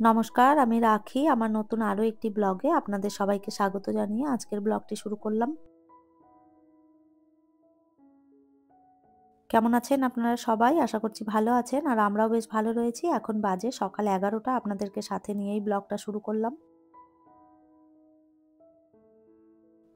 নমস্কার, আমি রাখি। আমার নতুন আরো একটি ব্লগে আপনাদের সবাইকে স্বাগত জানিয়ে আজকের ব্লগটি শুরু করলাম। কেমন আছেন আপনারা সবাই? আশা করছি ভালো আছেন। আর আমরাও বেশ ভালো রয়েছি। এখন বাজে সকাল ১১টা। আপনাদেরকে সাথে নিয়েই ব্লগটা শুরু করলাম।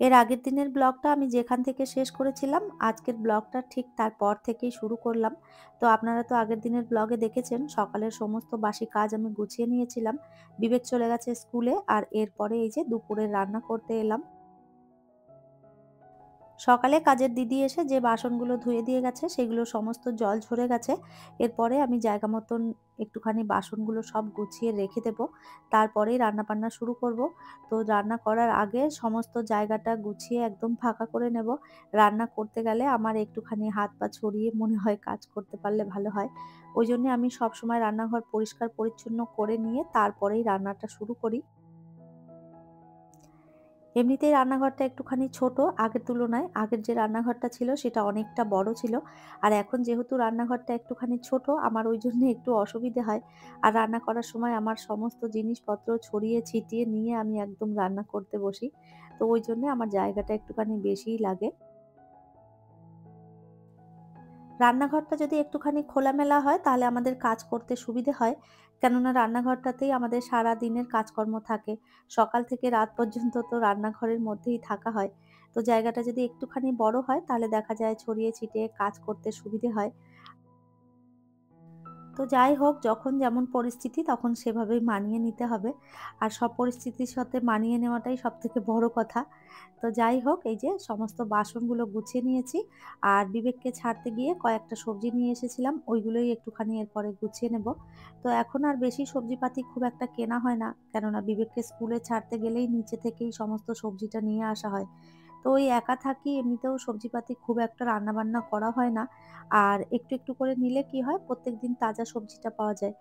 এর আগের দিনের ব্লগটা আমি যেখান থেকে শেষ করেছিলাম, আজকের ব্লগটা ঠিক তারপর থেকেই শুরু করলাম। তো আপনারা তো আগের দিনের ব্লগে দেখেছেন সকালের সমস্ত বাসি কাজ আমি গুছিয়ে নিয়েছিলাম। বিবেক চলে গেছে স্কুলে আর এরপরে এই যে দুপুরের রান্না করতে এলাম। সকালে কাজের দিদি এসে যে বাসনগুলো ধুয়ে দিয়ে গেছে সেগুলো সমস্ত জল ঝরে গেছে। এরপরে আমি জায়গা মতন একটুখানি বাসনগুলো সব গুছিয়ে রেখে দেব। তারপরেই রান্নাবান্না শুরু করব। তো রান্না করার আগে সমস্ত জায়গাটা গুছিয়ে একদম ফাঁকা করে নেব। রান্না করতে গেলে আমার একটুখানি হাত পা ছড়িয়ে মনে হয় কাজ করতে পারলে ভালো হয়। ওইজন্যে আমি সবসময় রান্নাঘর পরিষ্কার পরিচ্ছন্ন করে নিয়ে তারপরেই রান্নাটা শুরু করি। এমনিতেই রান্নাঘরটা একটুখানি ছোট আগের তুলনায়। আগের যে রান্নাঘরটা ছিল সেটা অনেকটা বড় ছিল। আর এখন যেহেতু রান্নাঘরটা একটুখানি ছোট আমার ওইজন্যে একটু অসুবিধে হয়। আর রান্না করার সময় আমার সমস্ত জিনিসপত্র ছড়িয়ে ছিটিয়ে নিয়ে আমি একদম রান্না করতে বসি। তো ওইজন্যে আমার জায়গাটা একটুখানি বেশিই লাগে। রান্নাঘরটা যদি একটুখানি খোলামেলা হয় তাহলে আমাদের কাজ করতে সুবিধে হয়। কেননা রান্নাঘরটাতেই আমাদের সারাদিনের কাজকর্ম থাকে। সকাল থেকে রাত পর্যন্ত তো রান্নাঘরের মধ্যেই থাকা হয়। তো জায়গাটা যদি একটুখানি বড় হয় তাহলে দেখা যায় ছড়িয়ে ছিটিয়ে কাজ করতে সুবিধে হয়। তো যাই হোক যখন যেমন পরিস্থিতি তখন সেভাবেই মানিয়ে নিতে হবে। আর সব পরিস্থিতির সাথে মানিয়ে নেওয়াটাই সবথেকে বড় কথা। তো যাই হোক এই যে সমস্ত বাসনগুলো গুছিয়ে নিয়েছি। আর বিবেককে ছাড়তে গিয়ে কয়েকটা সবজি নিয়ে এসেছিলাম। ওইগুলোই একটুখানি এরপরে গুছিয়ে নেব। তো এখন আর বেশি সবজিপাতি খুব একটা কেনা হয় না। কেননা বিবেককে স্কুলে ছাড়তে গেলেই নিচে থেকেই সমস্ত সবজিটা নিয়ে আসা হয়। তো ওই একা থাকি এমনিতেও সবজিপাতি খুব একটা রান্নাবান্না করা হয় না। আর একটু, একটু করে নিলে কি হয় প্রত্যেকদিন তাজা সবজিটা পাওয়া যায়।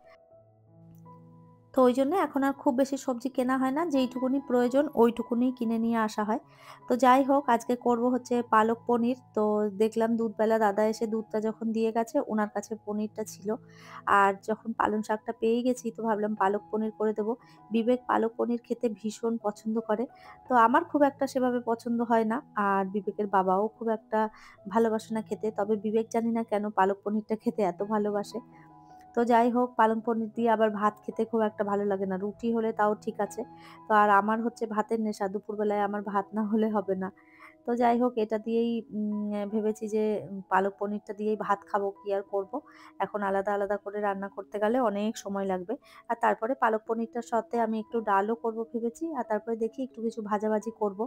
তো ওইজন্য এখন আর খুব বেশি সবজি কেনা হয় না। যেইটুকুনি প্রয়োজন ওইটুকুনিই কিনে নিয়ে আসা হয়। তো যাই হোক আজকে করব হচ্ছে পালক পনির। তো দেখলাম দুধবেলা দাদা এসে দুধটা যখন দিয়ে গেছে উনার কাছে পনিরটা ছিল। আর যখন পালং শাকটা পেয়েই গেছি তো ভাবলাম পালক পনির করে দেব। বিবেক পালক পনির খেতে ভীষণ পছন্দ করে। তো আমার খুব একটা সেভাবে পছন্দ হয় না। আর বিবেকের বাবাও খুব একটা ভালোবাসে না খেতে। তবে বিবেক জানি না কেন পালক পনিরটা খেতে এত ভালোবাসে। তো যাই হোক পালং পনির দিয়ে আবার ভাত খেতে খুব একটা ভালো লাগে না। রুটি হলে তাও ঠিক আছে। তো আর আমার হচ্ছে ভাতের নেশা। দুপুরবেলায় আমার ভাত না হলে হবে না। তো যাই হোক এটা দিয়েই ভেবেছি যে পালক পনিরটা দিয়েই ভাত খাবো, কি আর করব। এখন আলাদা, আলাদা করে রান্না করতে গেলে অনেক সময় লাগবে। আর তারপরে পালক পনিরটার সাথে আমি একটু ডালও করব ভেবেছি। আর তারপরে দেখি একটু কিছু ভাজাভাজি করব।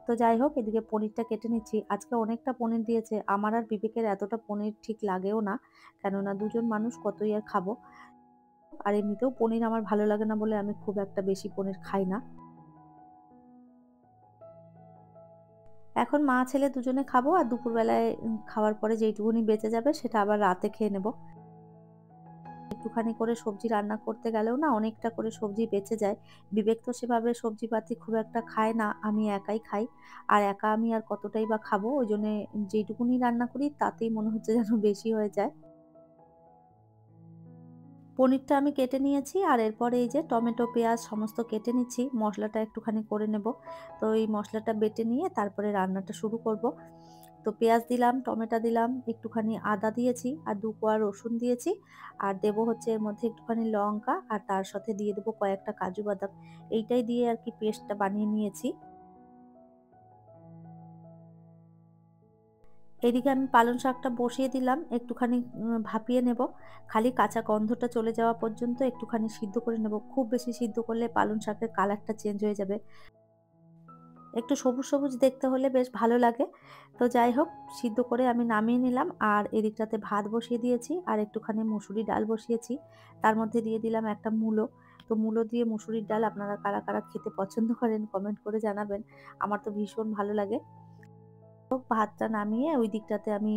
তো যাই হোক এদিকে পনিরটা কেটে নিচ্ছি। আজকে অনেকটা পনির দিয়েছে। আমার আর বিবেকের এতটা পনির ঠিক লাগেও না। কেননা দুজন মানুষ কতই আর খাবো। আর এমনিতেও পনির আমার ভালো লাগে না বলে আমি খুব একটা বেশি পনির খাই না। এখন মা ছেলে দুজনে খাবো আর দুপুরবেলায় খাওয়ার পরে যেইটুকুনি বেঁচে যাবে সেটা আবার রাতে খেয়ে নেব। একটুখানি করে সবজি রান্না করতে গেলেও না অনেকটা করে সবজি বেঁচে যায়। বিবেক তো সেভাবে সবজিপাতি খুব একটা খায় না। আমি একাই খাই। আর একা আমি আর কতটাই বা খাবো? ওইজন্যে যেইটুকুনি রান্না করি তাতেই মনে হচ্ছে যেন বেশি হয়ে যায়। পনিরটা আমি কেটে নিয়েছি আর এরপরে এই যে টমেটো, পেঁয়াজ সমস্ত কেটে নিচ্ছি। মসলাটা একটুখানি করে নেব। তো এই মসলাটা বেটে নিয়ে তারপরে রান্নাটা শুরু করব। তো পেঁয়াজ দিলাম, টমেটো দিলাম, একটুখানি আদা দিয়েছি আর ২ কোয়া রসুন দিয়েছি। আর দেব হচ্ছে এর মধ্যে একটুখানি লঙ্কা আর তার সাথে দিয়ে দেব কয়েকটা কাজু বাদাম। এইটাই দিয়ে আরকি পেস্টটা বানিয়ে নিয়েছি। এদিকে আমি পালং শাকটা বসিয়ে দিলাম। একটুখানি ভাপিয়ে নেব। খালি কাঁচা গন্ধটা চলে যাওয়া পর্যন্ত একটুখানি সিদ্ধ করে নেব। খুব বেশি সিদ্ধ করলে পালং শাকের কালারটা চেঞ্জ হয়ে যাবে। একটু সবুজ, সবুজ দেখতে হলে বেশ ভালো লাগে। তো যাই হোক সিদ্ধ করে আমি নামিয়ে নিলাম। আর এদিকটাতে ভাত বসিয়ে দিয়েছি আর একটুখানি মুসুরি ডাল বসিয়েছি। তার মধ্যে দিয়ে দিলাম একটা মূলো। তো মূলো দিয়ে মুসুরির ডাল আপনারা কারা, কারা খেতে পছন্দ করেন কমেন্ট করে জানাবেন। আমার তো ভীষণ ভালো লাগে। ভাতটা নামিয়ে ওই দিকটাতে আমি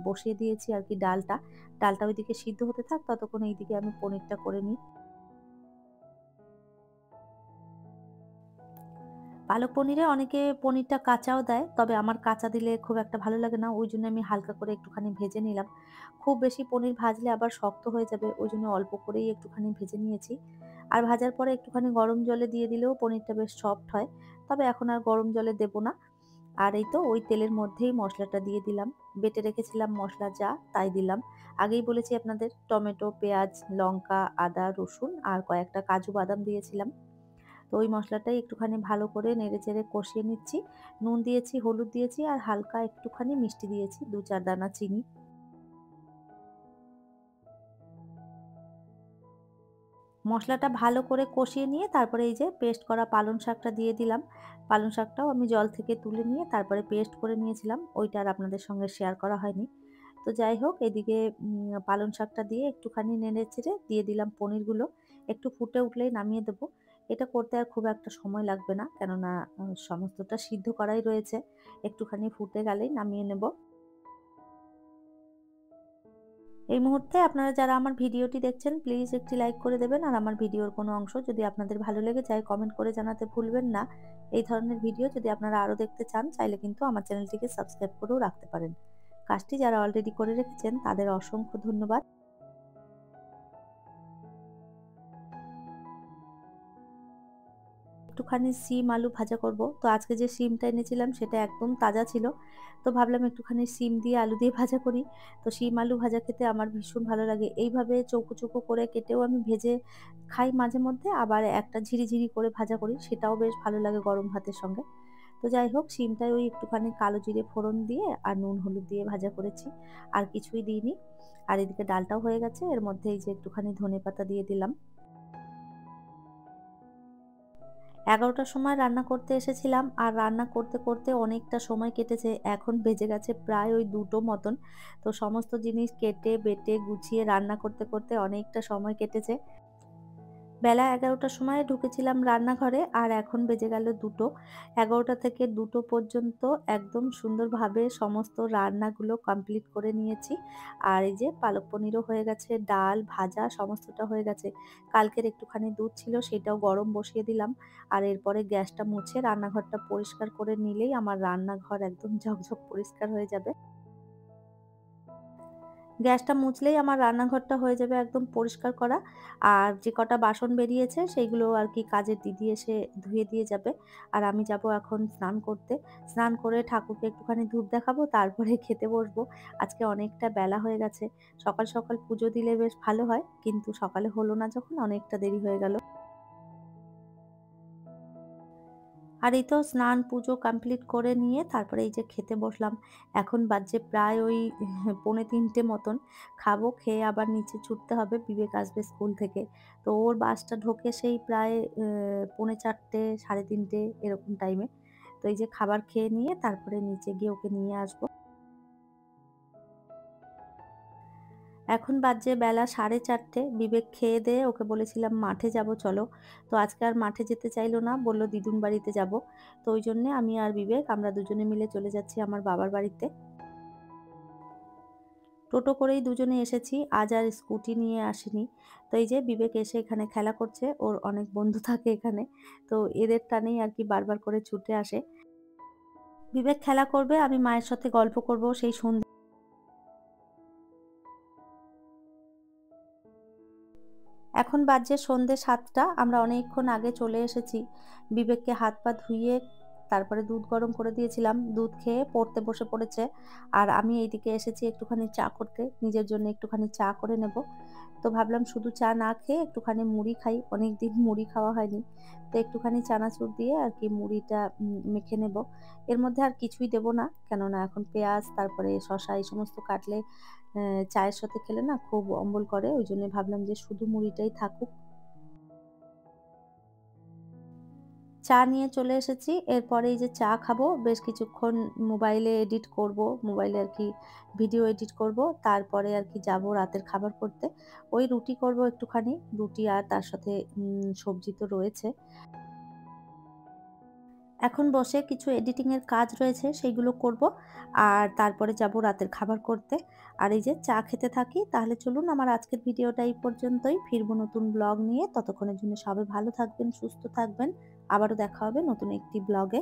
বসিয়ে দিয়েছি আরকি ডালটা। ডালটা ওইদিকে সিদ্ধ হতে থাক ততক্ষণ এইদিকে আমি পনিরটা করে নিই। পালক পনিরে অনেকে পনিরটা কাঁচাও দেয়, তবে আমার কাঁচা দিলে খুব একটা ভালো লাগে না। ওইজন্য আমি হালকা করে একটুখানি ভেজে নিলাম। খুব বেশি পনির ভাজলে আবার শক্ত হয়ে যাবে, ওইজন্য অল্প করেই একটুখানি ভেজে নিয়েছি। আর ভাজার পরে একটুখানি গরম জলে দিয়ে দিলেও পনিরটা বেশ সফট হয়। তবে এখন আর গরম জলে দেব না। আর এই তো ওই তেলের মধ্যেই মসলাটা দিয়ে দিলাম। বেটে রেখেছিলাম মসলা যা তাই দিলাম। আগেই বলেছি আপনাদের টমেটো, পেঁয়াজ, লঙ্কা, আদা, রসুন আর কয়েকটা কাজু বাদাম দিয়েছিলাম। তো ওই মশলাটাই একটুখানি ভালো করে নেড়েচেড়ে কষিয়ে নিচ্ছি। নুন দিয়েছি, হলুদ দিয়েছি আর হালকা একটুখানি মিষ্টি দিয়েছি, ২-৪ দানা চিনি। মসলাটা ভালো করে কষিয়ে নিয়ে তারপরে এই যে পেস্ট করা পালং শাকটা দিয়ে দিলাম। পালং শাকটাও আমি জল থেকে তুলে নিয়ে তারপরে পেস্ট করে নিয়েছিলাম। ওইটা আর আপনাদের সঙ্গে শেয়ার করা হয়নি। তো যাই হোক এদিকে পালং শাকটা দিয়ে একটুখানি নেড়েচেড়ে দিয়ে দিলাম পনিরগুলো। একটু ফুটে উঠলেই নামিয়ে দেবো। এটা করতে আর খুব একটা সময় লাগবে না। কেননা সমস্তটা সিদ্ধ করাই রয়েছে। একটুখানি ফুটে গেলেই নামিয়ে নেব। এই মুহূর্তে আপনারা যারা আমার ভিডিওটি দেখছেন প্লিজ একটি লাইক করে দেবেন। আর আমার ভিডিওর কোনো অংশ যদি আপনাদের ভালো লেগে যায় কমেন্ট করে জানাতে ভুলবেন না। এই ধরনের ভিডিও যদি আপনারা আরও দেখতে চান চাইলে কিন্তু আমার চ্যানেলটিকে সাবস্ক্রাইব করেও রাখতে পারেন। কাজটি যারা অলরেডি করে রেখেছেন তাদের অসংখ্য ধন্যবাদ। একটুখানি শিম আলু ভাজা করব। তো আজকে যে শিমটা এনেছিলাম সেটা একদম তাজা ছিল। তো ভাবলাম একটুখানি শিম দিয়ে আলু দিয়ে ভাজা করি। তো শিম আলু ভাজা খেতে আমার ভীষণ ভালো লাগে। এইভাবে চৌকো, চৌকো করে কেটেও আমি ভেজে খাই মাঝে মধ্যে। আবার একটা ঝিরি, করে ভাজা করি। সেটাও বেশ ভালো লাগে গরম ভাতের সঙ্গে। তো যাই হোক শিমটায় ওই একটুখানি কালো জিরে ফোড়ন দিয়ে আর নুন হলুদ দিয়ে ভাজা করেছি। আর কিছুই দিইনি। আর এদিকে ডালটাও হয়ে গেছে। এর মধ্যে এই যে একটুখানি ধনেপাতা দিয়ে দিলাম। ১১টার সময় রান্না করতে এসেছিলাম আর রান্না করতে, করতে অনেকটা সময় কেটেছে। এখন বেজে গেছে প্রায় ওই ২টো মতন। তো সমস্ত জিনিস কেটে বেটে গুছিয়ে রান্না করতে, করতে অনেকটা সময় কেটেছে। বেলা ১১টার সময় ঢুকেছিলাম রান্নাঘরে আর এখন বেজে গেল ২টো। ১১টা থেকে ২টো পর্যন্ত একদম সুন্দরভাবে সমস্ত রান্নাগুলো কমপ্লিট করে নিয়েছি। আর এই যে পালক পনিরও হয়ে গেছে, ডাল, ভাজা সমস্তটা হয়ে গেছে। কালকের একটুখানি দুধ ছিল সেটাও গরম বসিয়ে দিলাম। আর এরপরে গ্যাসটা মুছে রান্নাঘরটা পরিষ্কার করে নিলেই আমার রান্নাঘর একদম ঝকঝক পরিষ্কার হয়ে যাবে। গ্যাসটা মুছলেই আমার রান্নাঘরটা হয়ে যাবে একদম পরিষ্কার করা। আর যে কটা বাসন বেরিয়েছে সেইগুলো আর কি কাজের দিদি এসে ধুয়ে দিয়ে যাবে। আর আমি যাবো এখন স্নান করতে। স্নান করে ঠাকুরকে একটুখানি ধূপ দেখাবো তারপরে খেতে বসবো। আজকে অনেকটা বেলা হয়ে গেছে। সকাল, সকাল পুজো দিলে বেশ ভালো হয়। কিন্তু সকালে হলো না যখন অনেকটা দেরি হয়ে গেল। আর এই তো স্নান পুজো কমপ্লিট করে নিয়ে তারপরে এই যে খেতে বসলাম। এখন বাজছে প্রায় ওই ৩:৩০ মতন। খাবো, খেয়ে আবার নিচে ছুটতে হবে। বিবেক আসবে স্কুল থেকে। তো ওর বাসটা ঢোকে সেই প্রায় ৪:৩০ ৩:৩০ এরকম টাইমে। তো এই যে খাবার খেয়ে নিয়ে তারপরে নিচে গিয়ে ওকে নিয়ে আসবো। এখন বাজছে বেলা 4:30। বিবেক খেয়ে-দেয়ে ওকে বলেছিলাম মাঠে যাবো চলো। তো আজকে আর মাঠে যেতে চাইল না। বলল দিদুন বাড়িতে যাবো। তো ওইজন্যে আমি আর বিবেক আমরা দুজনে মিলে চলে যাচ্ছি আমার বাবার বাড়িতে। টোটো করেই দুজনে এসেছি। আজ আর স্কুটি নিয়ে আসিনি। তো এই যে বিবেক এসে এখানে খেলা করছে। ওর অনেক বন্ধু থাকে এখানে। তো এদের টানেই আরকি বারবার করে ছুটে আসে। বিবেক খেলা করবে, আমি মায়ের সাথে গল্প করব। সেই এখন বাজছে সন্ধ্যে ৭টা। আমরা অনেকক্ষণ আগে চলে এসেছি। বিবেককে হাত পা ধুইয়ে তারপরে দুধ গরম করে দিয়েছিলাম। দুধ খেয়ে পড়তে বসে পড়েছে। আর আমি এইদিকে এসেছি একটুখানি চা করতে। নিজের জন্য একটুখানি চা করে নেব। তো ভাবলাম শুধু চা না খেয়ে একটুখানি মুড়ি খাই। অনেকদিন মুড়ি খাওয়া হয়নি। তো একটুখানি চানাচুর দিয়ে আরকি মুড়িটা মেখে নেব। এর মধ্যে আর কিছুই দেব না। কেননা এখন পেঁয়াজ তারপরে শসা এই সমস্ত কাটলে চায়ের সাথে খেলে না খুব অম্বল করে। ওইজন্য ভাবলাম যে শুধু মুড়িটাই থাকুক। চা নিয়ে চলে এসেছি। এরপরে এই যে চা খাবো, বেশ কিছুক্ষণ মোবাইলে এডিট করব। মোবাইলে আরকি ভিডিও এডিট করব। তারপরে আরকি যাবো রাতের খাবার করতে। ওই রুটি করব একটুখানি। রুটি আর তার সাথে সবজি তো রয়েছে। এখন বসে কিছু এডিটিং এর কাজ রয়েছে সেইগুলো করব। আর তারপরে যাব রাতের খাবার করতে। আর এই যে চা খেতে থাকি। তাহলে চলুন আমার আজকের ভিডিওটা এই পর্যন্তই। ফিরবো নতুন ব্লগ নিয়ে। ততক্ষণের জন্য সবাই ভালো থাকবেন, সুস্থ থাকবেন। আবারও দেখা হবে নতুন একটি ব্লগে।